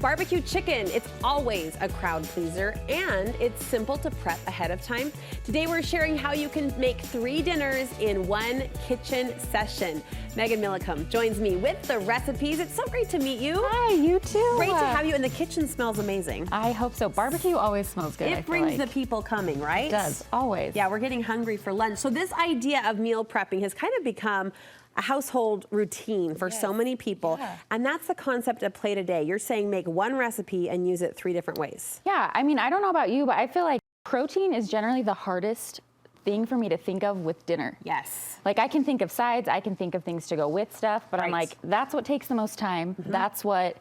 Barbecue chicken, it's always a crowd pleaser, and it's simple to prep ahead of time. Today we're sharing how you can make 3 dinners in 1 kitchen session. Megan Millecam joins me with the recipes. It's so great to meet you. Hi, you too. Great to have you, and the kitchen smells amazing. I hope so. Barbecue always smells good. It brings the people coming, right? It does, always. Yeah, we're getting hungry for lunch. So this idea of meal prepping has kind of become a household routine for so many people. Yeah. And that's the concept of Play Today. You're saying make 1 recipe and use it 3 different ways. Yeah, I mean, I don't know about you, but I feel like protein is generally the hardest thing for me to think of with dinner. Yes. Like I can think of sides, I can think of things to go with stuff, but I'm like, that's what takes the most time. That's what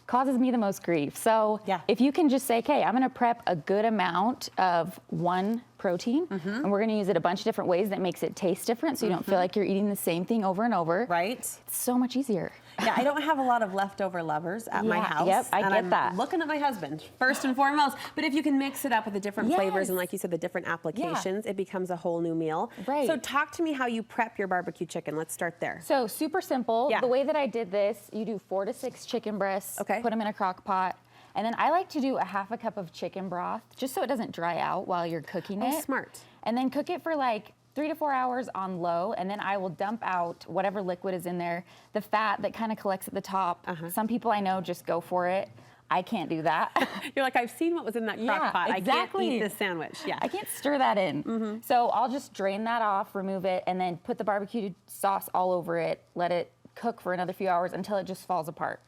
causes me the most grief. So if you can just say, okay, I'm gonna prep a good amount of 1 protein, and we're gonna use it a bunch of different ways that makes it taste different so you don't feel like you're eating the same thing over and over. Right. It's so much easier. Yeah, I don't have a lot of leftover lovers at my house. Yep, I get that. I'm looking at my husband, first and foremost. But if you can mix it up with the different flavors and, like you said, the different applications, it becomes a whole new meal. Right. So talk to me how you prep your barbecue chicken. Let's start there. So super simple. The way that I did this, you do 4 to 6 chicken breasts, put them in a crock pot, and then I like to do a ½ cup of chicken broth, just so it doesn't dry out while you're cooking it. Oh, smart. And then cook it for like 3 to 4 hours on low, and then I will dump out whatever liquid is in there, the fat that kind of collects at the top. Some people I know just go for it. I can't do that. You're like, I've seen what was in that crock pot. Exactly. I can't eat this sandwich. Yeah. I can't stir that in. So I'll just drain that off, remove it, and then put the barbecue sauce all over it, let it cook for another few hours until it just falls apart.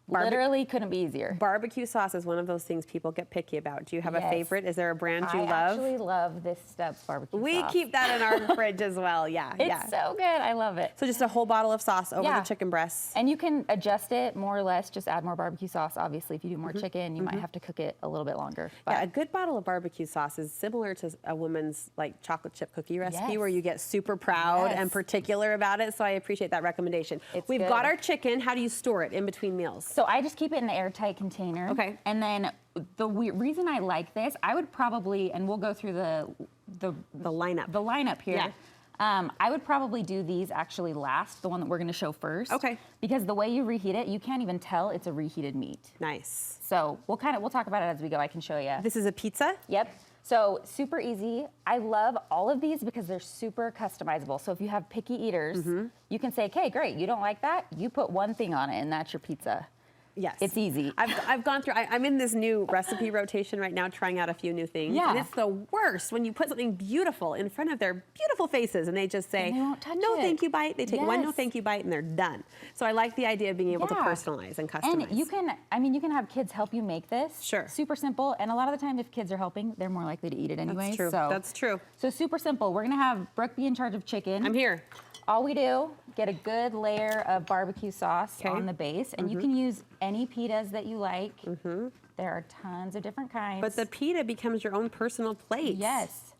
Literally couldn't be easier. Barbecue sauce is one of those things people get picky about. Do you have a favorite? Is there a brand you love? I actually love this Stubbs barbecue sauce. We keep that in our fridge as well. Yeah, it's so good. I love it. So just a whole bottle of sauce over the chicken breasts. And you can adjust it more or less. Just add more barbecue sauce. Obviously, if you do more chicken, you might have to cook it a little bit longer. But yeah, a good bottle of barbecue sauce is similar to a woman's like chocolate chip cookie recipe where you get super proud and particular about it. So I appreciate that recommendation. We've got our chicken. How do you store it in between meals? So I just keep it in an airtight container. Okay. And then the reason I like this, I would probably, and we'll go through the lineup. The lineup here. Yeah. I would probably do these actually last, the one that we're going to show first. Okay. Because the way you reheat it, you can't even tell it's a reheated meat. Nice. So we'll talk about it as we go. I can show you. This is a pizza? Yep. So super easy. I love all of these because they're super customizable. So if you have picky eaters, you can say, okay, great, you don't like that? You put one thing on it and that's your pizza. Yes. It's easy. I've gone through, I'm in this new recipe rotation right now, trying out a few new things. Yeah. And it's the worst when you put something beautiful in front of their beautiful faces and they just say, no thank you bite. They take one no thank you bite and they're done. So I like the idea of being able to personalize and customize. And you can, you can have kids help you make this. Sure. Super simple. And a lot of the time if kids are helping, they're more likely to eat it anyway. That's true. That's true. So super simple. We're gonna have Brooke be in charge of chicken. I'm here. All we do, get a good layer of barbecue sauce on the base, and you can use any pitas that you like. There are tons of different kinds. But the pita becomes your own personal plate. Yes.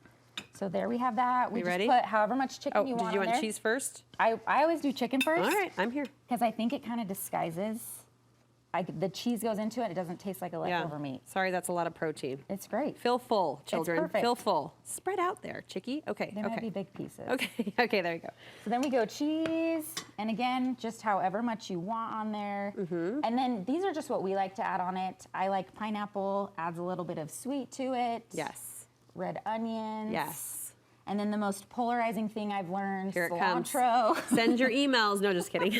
So there we have that. We ready? Put however much chicken you want. Did you want cheese first? I always do chicken first. All right, I'm here. Because I think it kind of disguises. The cheese goes into it, it doesn't taste like a leftover meat. Sorry, that's a lot of protein. It's great. Feel full, children. It's perfect. Feel full. Spread out there, chickie. Okay, They might be big pieces. Okay, there you go. So then we go cheese, and again, just however much you want on there. And then these are just what we like to add on it. I like pineapple, adds a little bit of sweet to it. Yes. Red onions. Yes. And then the most polarizing thing I've learned, Here it cilantro. Comes. Send your emails. No, just kidding.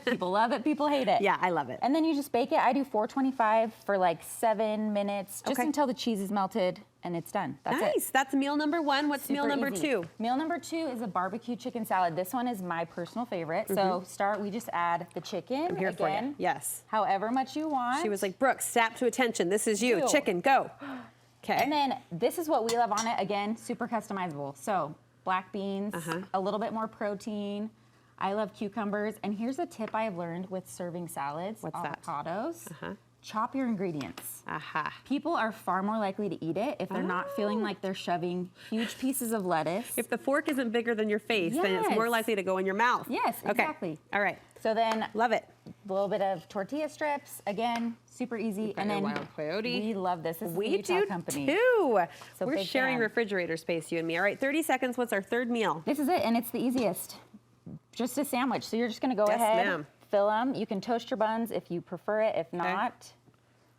People love it, people hate it. Yeah, I love it. And then you just bake it. I do 425 for like 7 minutes, just until the cheese is melted and it's done. That's it. Nice. That's meal number 1. What's meal number 2? Meal number 2 is a barbecue chicken salad. This one is my personal favorite. So we just add the chicken. I'm here for you. Yes. However much you want. She was like, Brooke, snap to attention. This is you. Chicken, go. Okay. And then this is what we love on it. Again, super customizable. So black beans, a little bit more protein. I love cucumbers. And here's a tip I've learned with serving salads. What's avocados. Chop your ingredients. People are far more likely to eat it if they're not feeling like they're shoving huge pieces of lettuce. If the fork isn't bigger than your face, then it's more likely to go in your mouth. Yes, exactly. All right. So then, love it. A little bit of tortilla strips. Again, super easy. And then Wild Coyote. We love this. This is a Utah company. Too. So we're sharing refrigerator space, you and me. All right, 30 seconds. What's our 3rd meal? This is it, and it's the easiest. Just a sandwich. So you're just going to go ahead, fill them. You can toast your buns if you prefer it. If not,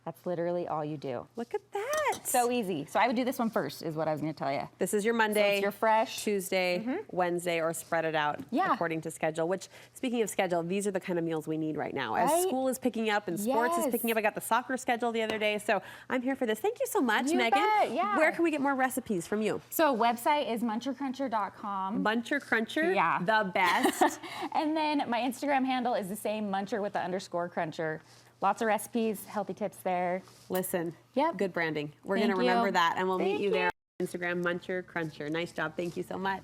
That's literally all you do. Look at that. So easy. So I would do this one first, is what I was going to tell you. This is your Monday. So it's your fresh. Tuesday, Wednesday, or spread it out according to schedule. Which, speaking of schedule, these are the kind of meals we need right now. As school is picking up and sports is picking up. I got the soccer schedule the other day, so I'm here for this. Thank you so much, Megan. Bet, yeah. Where can we get more recipes from you? So website is munchercruncher.com. Muncher Cruncher? Yeah. The best. And then my Instagram handle is the same, muncher with the _cruncher. Lots of recipes, healthy tips there. Listen, good branding. We're Thank going to remember you. that, and we'll meet Thank you there on Instagram, Muncher Cruncher. Nice job. Thank you so much.